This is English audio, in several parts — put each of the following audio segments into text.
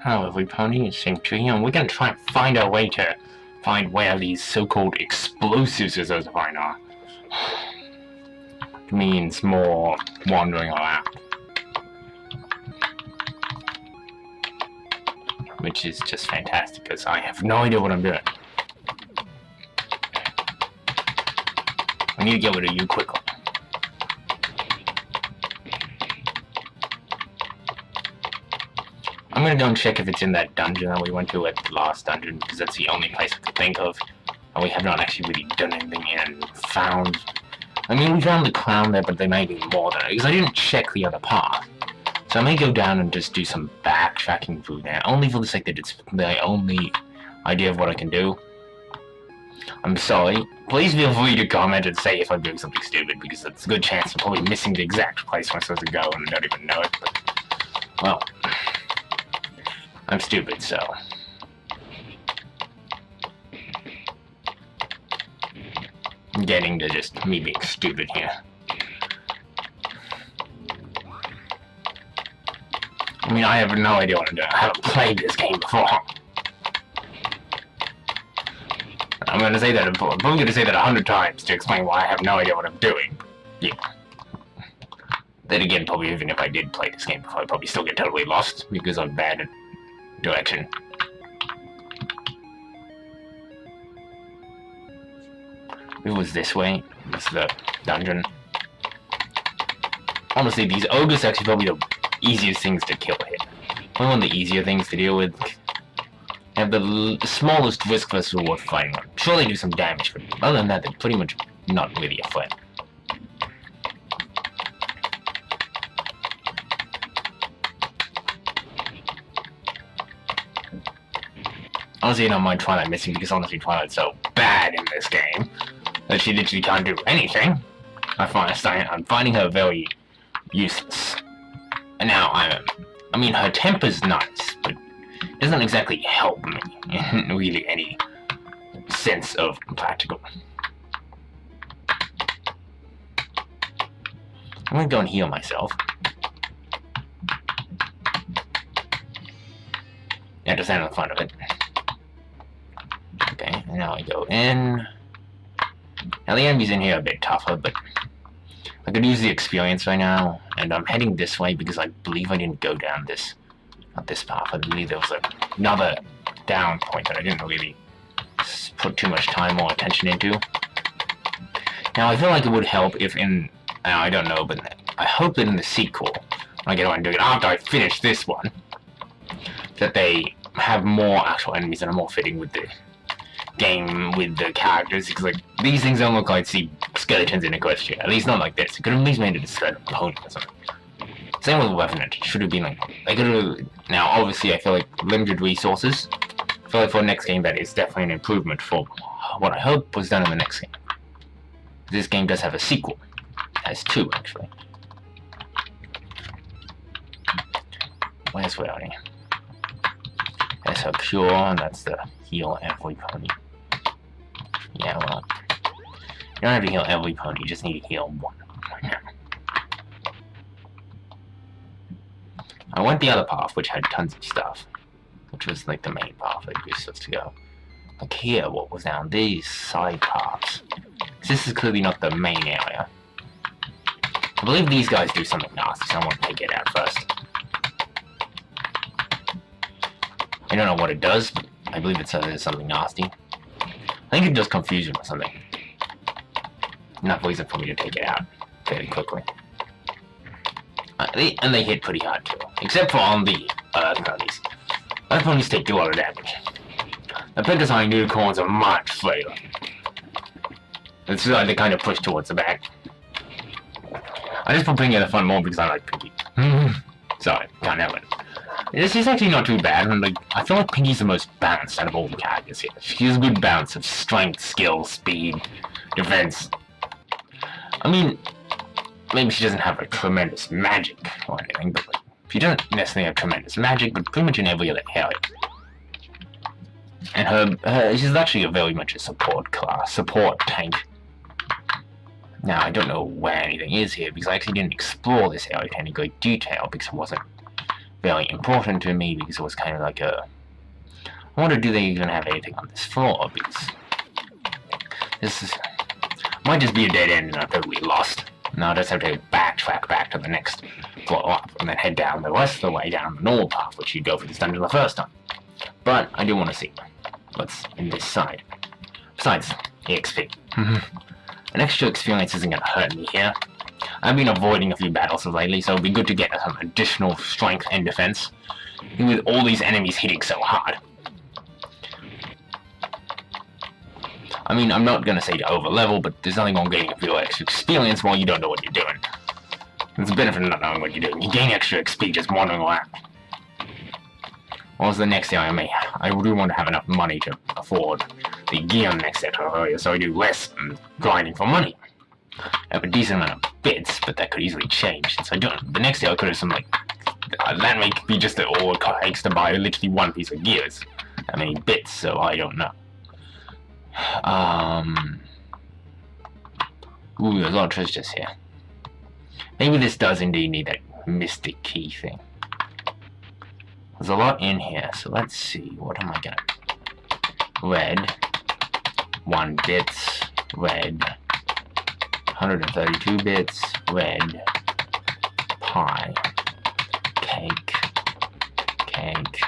Hello, everybody, it's Sanctuary, and we're gonna try and find our way to find where these so-called explosives are supposed to find are. It means more wandering around. Which is just fantastic, because I have no idea what I'm doing. I need to get rid of you quickly. I'm gonna go and check if it's in that dungeon that we went to at the last dungeon, because that's the only place I could think of. And we have not actually really done anything and found... I mean, we found the clown there, but there may be more than it, because I didn't check the other path. So I may go down and just do some backtracking through there, only for the sake that it's the only idea of what I can do. I'm sorry. Please feel free to comment and say if I'm doing something stupid, because it's a good chance I'm probably missing the exact place I'm supposed to go and I don't even know it, but... well... I'm stupid, so... I'm getting to just me being stupid here. I mean, I have no idea what I'm doing. I haven't played this game before. I'm gonna say that, I'm probably gonna say that 100 times to explain why I have no idea what I'm doing. Yeah. Then again, probably even if I did play this game before, I'd probably still get totally lost, because I'm bad at direction. It was this way. This is the dungeon. Honestly, these ogres are actually probably the easiest things to kill here. Probably one of the easier things to deal with. They have the smallest risk versus reward fighting them. Sure, they do some damage, but other than that, they're pretty much not really a threat. Honestly, I don't mind Twilight missing, because honestly Twilight's so bad in this game that she literally can't do anything. I'm finding her very useless. And now I mean, her temper's nice, but it doesn't exactly help me in really any sense of practical. I'm gonna go and heal myself. Yeah, just stand in front of it. Okay, and now I go in. Now the enemies in here are a bit tougher, but I could use the experience right now, and I'm heading this way because I believe I didn't go down this, not this path. I believe there was another down point that I didn't really put too much time or attention into. Now I feel like it would help if in, I don't know, but I hope that in the sequel, when I get around and do it after I finish this one, that they have more actual enemies that are more fitting with the game, with the characters, because like these things don't look like sea skeletons in a quest here. At least not like this. It could have at least made it a skeleton opponent or something. Same with weapon. It should have been like they could have. Now obviously I feel like limited resources. I feel like for the next game that is definitely an improvement for what I hope was done in the next game. This game does have a sequel. It has two actually. Where's Rowdy? That's her cure, and that's the heal every pony. Yeah, well, you don't have to heal every pony, you just need to heal one right now. I went the other path, which had tons of stuff, which was like the main path that you're supposed to go. Like here, what was down these side paths? This is clearly not the main area. I believe these guys do something nasty, so I want to take it out first. I don't know what it does, but I believe it says it's something nasty. I think it does confusion or something. Enough reason for me to take it out fairly quickly. And they hit pretty hard too, except for on the Earth ponies. Earth ponies take a lot of damage. The Pentasign unicorns are much frailer. It's like they kind of push towards the back. I just put Pinky in the front more because I like Pinky. Sorry, can't help it. This is actually not too bad, and like I feel like Pinky's the most balanced out of all the characters here. She has a good balance of strength, skill, speed, defense. I mean, maybe she doesn't have a tremendous magic or anything, but like, she doesn't necessarily have tremendous magic, but pretty much in every other area. And she's actually very much a support class, support tank. Now, I don't know where anything is here, because I actually didn't explore this area in any great detail, because it wasn't very important to me because it was kind of like a... I wonder, do they even have anything on this floor? Because this is... might just be a dead end and I'm totally lost. Now I just have to backtrack back to the next floor up and then head down the rest of the way down the normal path, which you'd go for this dungeon the first time. But I do want to see what's in this side. Besides, EXP. An extra experience isn't going to hurt me here. I've been avoiding a few battles lately, so it'd be good to get some additional strength and defense, with all these enemies hitting so hard. I mean, I'm not gonna say to over-level, but there's nothing wrong getting a few extra experience while you don't know what you're doing. There's a benefit of not knowing what you're doing. You gain extra XP just wandering around. What's the next thing I do want to have enough money to afford the gear on the next area, so I do less grinding for money. I have a decent amount of bits, but that could easily change. Since I don't, the next day I could have some like that may be just all it takes to buy literally one piece of gears. That many bits, so I don't know. Ooh, there's a lot of treasures here. Maybe this does indeed need that mystic key thing. There's a lot in here, so let's see. What am I gonna... Red. 1 bits. Red. 132 bits. Red. Pie. Cake. Cake.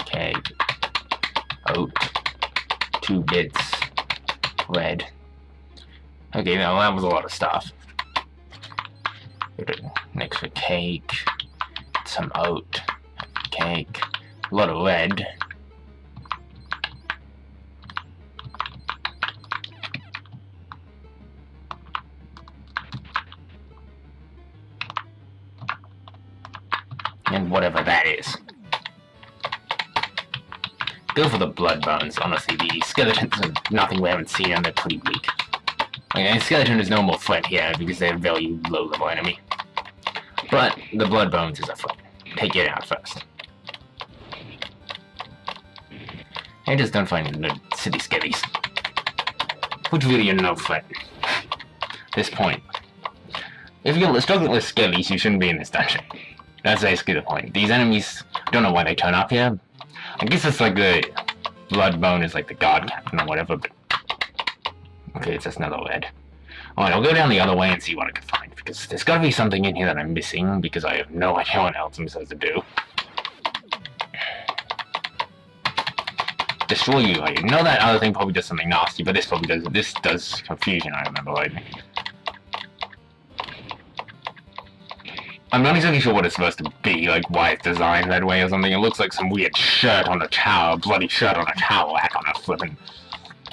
Cake. Oat. 2 bits. Red. Okay, now that was a lot of stuff. Next for cake. Some oat. Cake. A lot of red. And whatever that is. Go for the blood bones. Honestly, the skeletons are nothing we haven't seen and they're pretty weak. Okay, skeleton is no more threat here because they're a very low level enemy. But the blood bones is a threat. Take it out first. I just don't find the city skellies. Which really are no threat. At this point. If you're struggling with skellies, you shouldn't be in this dungeon. That's basically the point. These enemies, I don't know why they turn up here. I guess it's like the blood bone is like the guard captain or whatever, but... Okay, it's just another red. Alright, I'll go down the other way and see what I can find, because there's gotta be something in here that I'm missing, because I have no idea what else I'm supposed to do. Destroy you. I know that other thing probably does something nasty, but this probably does. This does confusion, I remember rightly. I'm not exactly sure what it's supposed to be, like why it's designed that way or something. It looks like some weird shirt on a tower, bloody shirt on a towel, hat on a flippin'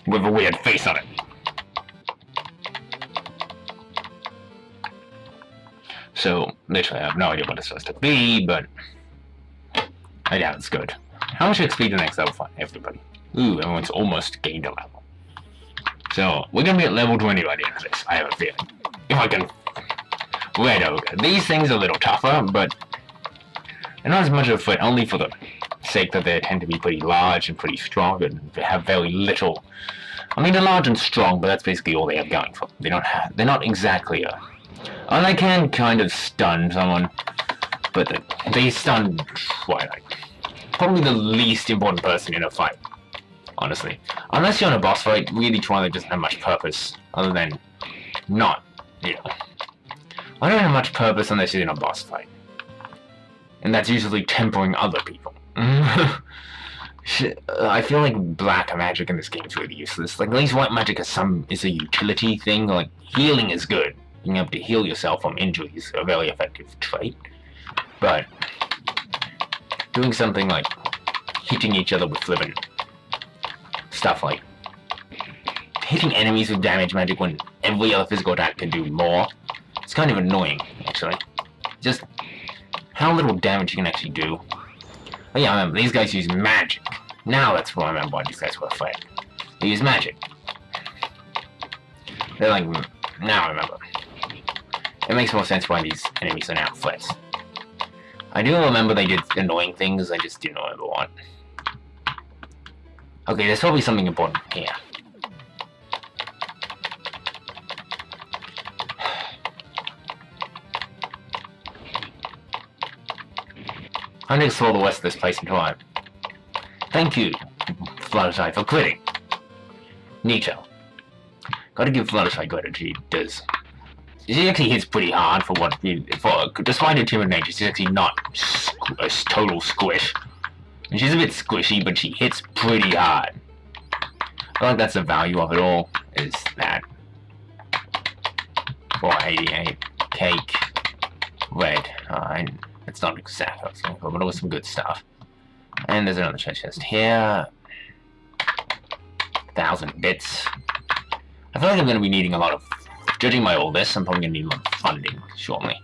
with a weird face on it. So, literally, I have no idea what it's supposed to be, but I doubt it's good. How much XP the next level fight, everybody? Ooh, everyone's almost gained a level. So, we're gonna be at level 20 by the end of this, I have a feeling. If I can... Red ogre. These things are a little tougher, but... they're not as much of a threat, only for the sake that they tend to be pretty large and pretty strong, and they have very little... I mean, they're large and strong, but that's basically all they have going for them. They don't have... they're not exactly a... oh, they can kind of stun someone, but they stun Twilight. Probably the least important person in a fight, honestly. Unless you're in a boss fight, really Twilight doesn't have much purpose, other than not, you know. I don't have much purpose unless you're in a boss fight. And that's usually tempering other people. I feel like black magic in this game is really useless. Like, at least white magic is a utility thing, like, healing is good. Being able to heal yourself from injuries is a very effective trait. But doing something like hitting each other with flippin' stuff like hitting enemies with damage magic when every other physical attack can do more, it's kind of annoying, actually. Just how little damage you can actually do. Oh yeah, I remember, these guys use magic. Now that's what I remember why these guys were afraid. They use magic. They're like, now I remember. It makes more sense why these enemies are now threats. I do remember they did annoying things, I just didn't remember what. Okay, there's probably something important here. I'm gonna explore the rest of this place until I... Thank you, Fluttershy, for quitting. Neato. Gotta give Fluttershy credit, she does. She actually hits pretty hard for what... despite her timid nature, she's actually not a total squish. And she's a bit squishy, but she hits pretty hard. I feel like that's the value of it all, is that. 488. Cake. Red. Alright. It's not exact what I was looking for, but it was some good stuff. And there's another treasure chest here. 1,000 bits. I feel like I'm going to be needing a lot of... Judging by all this, I'm probably going to need a lot of funding shortly.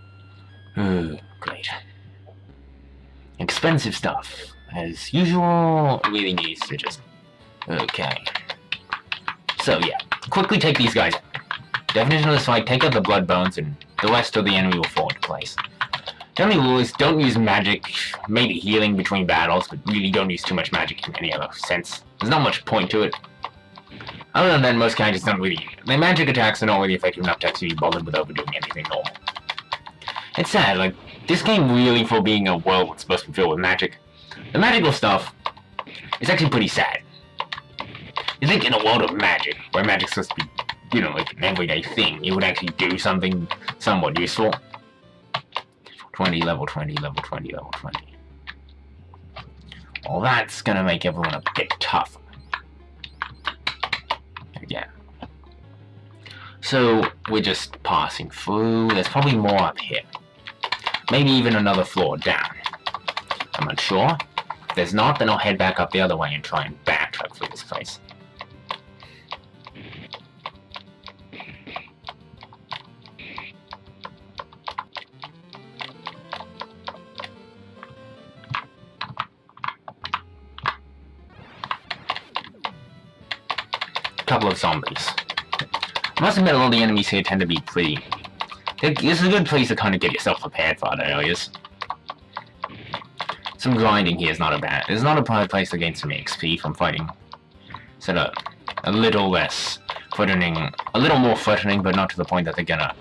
Great. Expensive stuff. As usual, really needs to just... Okay. So yeah, quickly take these guys out. Definition of this fight, take out the blood bones and the rest of the enemy will fall into place. Generally rules, don't use magic, maybe healing between battles, but really don't use too much magic in any other sense. There's not much point to it. Other than that, most characters don't really... Their magic attacks are not really effective enough to actually be bothered with overdoing anything normal. It's sad, like, this game really, for being a world that's supposed to be filled with magic, the magical stuff is actually pretty sad. You think in a world of magic, where magic's supposed to be, you know, like an everyday thing, it would actually do something somewhat useful. 20, level 20, level 20, level 20. Well, that's gonna make everyone a bit tougher. Again. So, we're just passing through. There's probably more up here. Maybe even another floor down. I'm not sure. If there's not, then I'll head back up the other way and try and backtrack through this place. Couple of zombies. I must admit, a lot of the enemies here tend to be pretty... This is a good place to kind of get yourself prepared for other areas. Some grinding here is not a bad... It's not a bad place to gain some XP from fighting. So a little less threatening... A little more threatening, but not to the point that they're gonna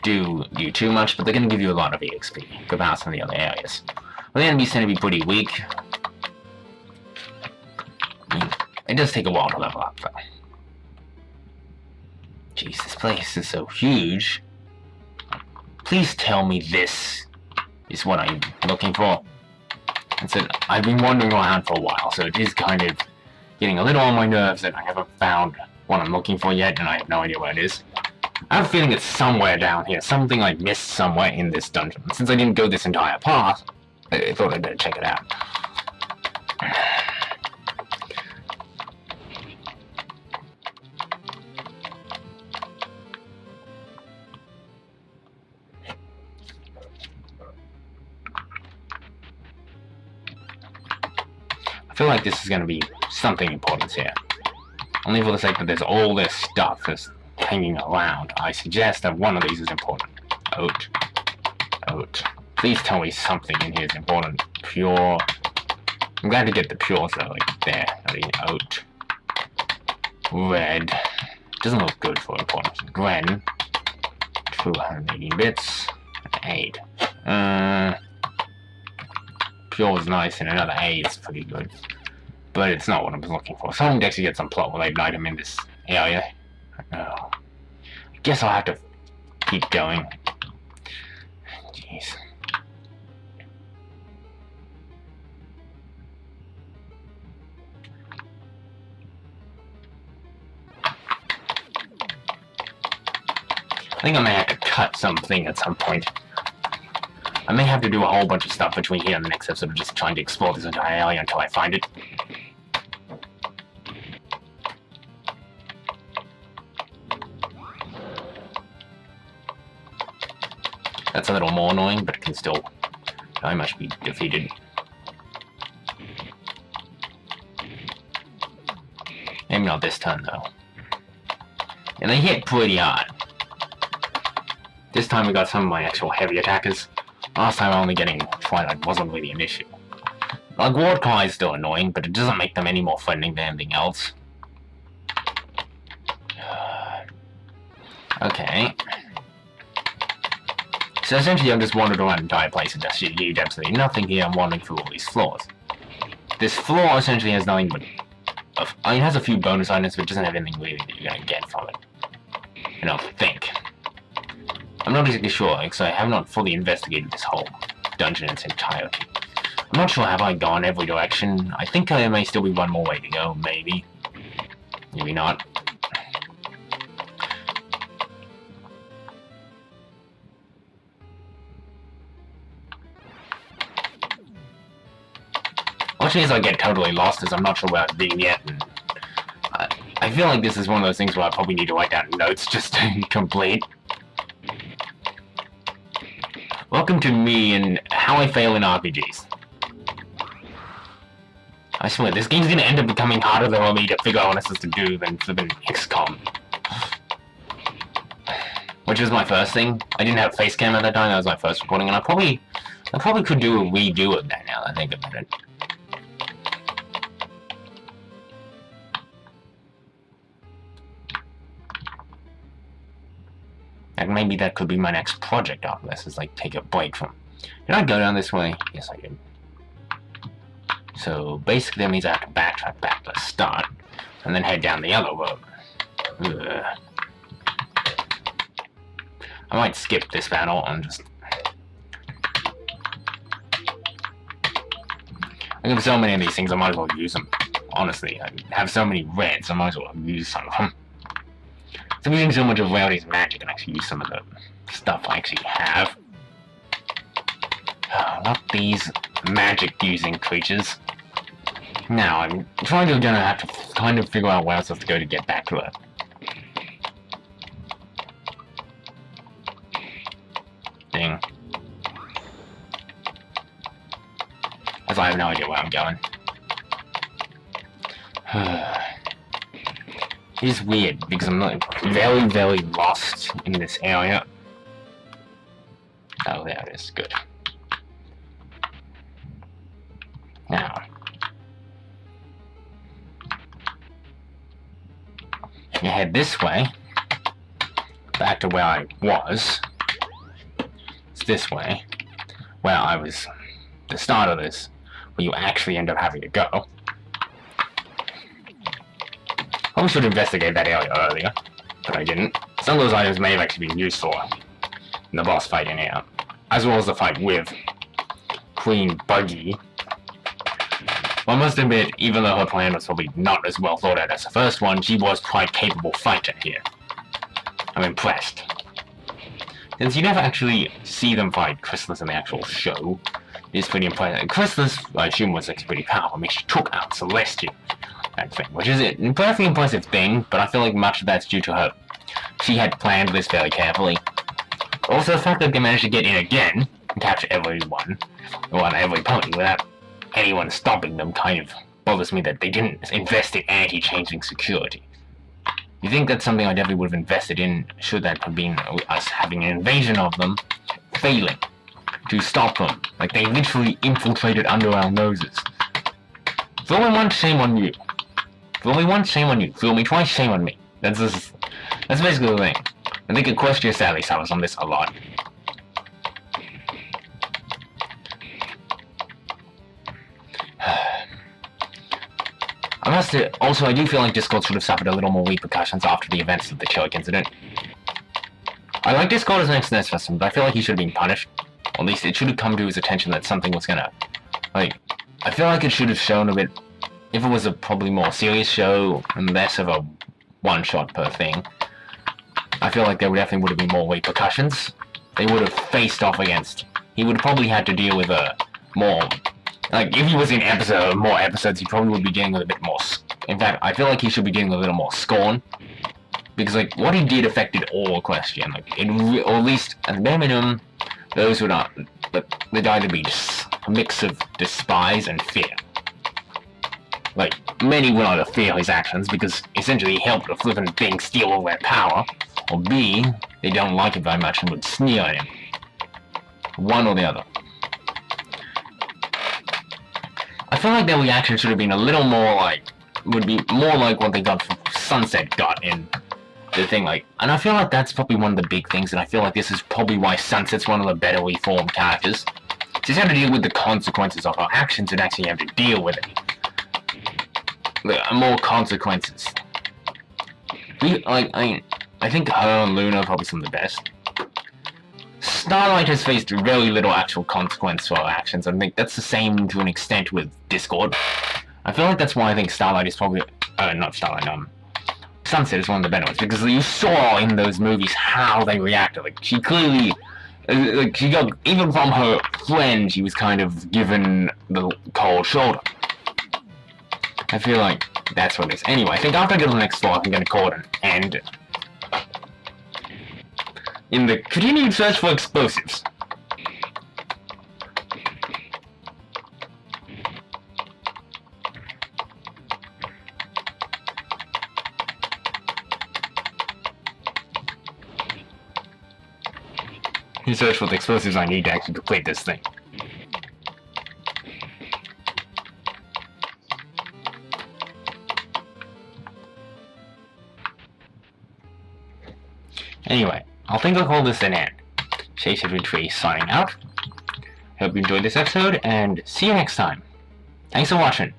do you too much, but they're gonna give you a lot of XP compared to the other areas. Well, the enemies tend to be pretty weak. It does take a while to level up, though. Jeez, this place is so huge. Please tell me this is what I'm looking for. I've been wandering around for a while, so it is kind of getting a little on my nerves that I haven't found what I'm looking for yet, and I have no idea where it is. I have a feeling it's somewhere down here, something I missed somewhere in this dungeon. Since I didn't go this entire path, I thought I'd better check it out. I feel like this is going to be something important here. Only for the sake that there's all this stuff that's hanging around, I suggest that one of these is important. Oat. Oat. Please tell me something in here is important. Pure. I'm glad to get the pure, so like there. I mean, oat. Red. Doesn't look good for importance. Gren. 218 bits. 8. Pure is nice, and another 8 is pretty good. But it's not what I was looking for. Someone to actually get some plot-related item in this area. Oh. I guess I'll have to keep going. Jeez. I think I may have to cut something at some point. I may have to do a whole bunch of stuff between here and the next episode of just trying to explore this entire area until I find it. That's a little more annoying, but it can still very much be defeated. Maybe not this turn, though. And they hit pretty hard. This time we got some of my actual heavy attackers. Last time only getting Twilight wasn't really an issue. Like, Wardcry is still annoying, but it doesn't make them any more threatening than anything else. Okay. So essentially, I've just wandered around the entire place and just did absolutely nothing here. I'm wandering through all these floors. This floor essentially has nothing but... it has a few bonus items, but it doesn't have anything really that you're gonna get from it. I don't think. I'm not exactly sure, because I have not fully investigated this whole dungeon in its entirety. I'm not sure, have I gone every direction? I think there may still be one more way to go, maybe. Maybe not. One chance I get totally lost is I'm not sure where I've been yet, and I feel like this is one of those things where I probably need to write down notes just to complete. Welcome to me and how I fail in RPGs. I swear, this game's gonna end up becoming harder for me to figure out what I'm supposed to do than flipping XCOM. Which was my first thing. I didn't have face cam at that time, that was my first recording, and I probably could do a redo of that now that I think about it. And maybe that could be my next project after this, is like take a break from... Did I go down this way? Yes, I did. So basically that means I have to backtrack back to the start, and then head down the other road. Ugh. I might skip this battle and just... I have so many of these things, I might as well use them. Honestly, I have so many reds, I might as well use some of them. So I'm using so much of Rowdy's magic and actually use some of the stuff I actually have. Oh, not these magic-using creatures. Now, I'm trying to have to kind of figure out where I'm supposed to go to get back to it. Ding. As I have no idea where I'm going. It's weird, because I'm like very, very lost in this area. Oh, there it is. Good. Now, you head this way, back to where I was. It's this way, where I was, the start of this, where you actually end up having to go. I should investigate that area earlier, but I didn't. Some of those items may have actually been useful in the boss fight in here, as well as the fight with Queen Buggy. Well, I must admit, even though her plan was probably not as well thought out as the first one, she was quite capable fighter here. I'm impressed. Since you never actually see them fight Chrysalis in the actual show, it's pretty impressive. Chrysalis, I assume, was actually pretty powerful. I mean, she took out Celestia. That thing, which is a perfectly impressive thing, but I feel like much of that's due to her. She had planned this very carefully. Also, the fact that they managed to get in again and capture everyone, or every pony, without anyone stopping them kind of bothers me that they didn't invest in anti-changing security. You think that's something I definitely would have invested in, should that have been us having an invasion of them, failing to stop them. Like, they literally infiltrated under our noses. Fool me once, shame on you. Fool me once, shame on you. Fool me twice, shame on me. That's basically the thing. I think Equestria sadly suffers on this a lot. I do feel like Discord should have suffered a little more repercussions after the events of the Choke incident. I like Discord as an external system, but I feel like he should have been punished. Or at least it should have come to his attention that something was gonna... Like, I feel like it should have shown a bit... If it was a probably more serious show, and less of a one-shot per thing, I feel like there definitely would have been more repercussions. They would have faced off against... He would have probably had to deal with a more... Like, if he was in more episodes, he probably would be dealing with a bit more... In fact, I feel like he should be dealing with a little more scorn. Because, like, what he did affected all Question. Like, or at least, at the bare minimum, those who not... But they'd either be a mix of despise and fear. Like, many would either fear his actions because essentially he helped the flippin' thing steal all their power, or B, they don't like it very much and would sneer at him. One or the other. I feel like their reaction should have been a little more like, would be more like what they got from Sunset got in the thing, like, and I feel like that's probably one of the big things, and I feel like this is probably why Sunset's one of the better reformed characters. She's had to deal with the consequences of her actions and actually have to deal with it. More consequences. I think her and Luna are probably some of the best. Starlight has faced very little actual consequence for her actions. I think that's the same to an extent with Discord. I feel like that's why I think Starlight is probably... not Starlight, Sunset is one of the better ones, because you saw in those movies how they reacted. Like, she clearly... like, she got... Even from her friend, she was kind of given the cold shoulder. I feel like that's what it is. Anyway, I think after I get to the next floor, I'm gonna call it an end. In the continued search for explosives. You search for the explosives I need to actually complete this thing. Anyway, I think I'll call this an end. Shade73 signing out. Hope you enjoyed this episode, and see you next time. Thanks for watching.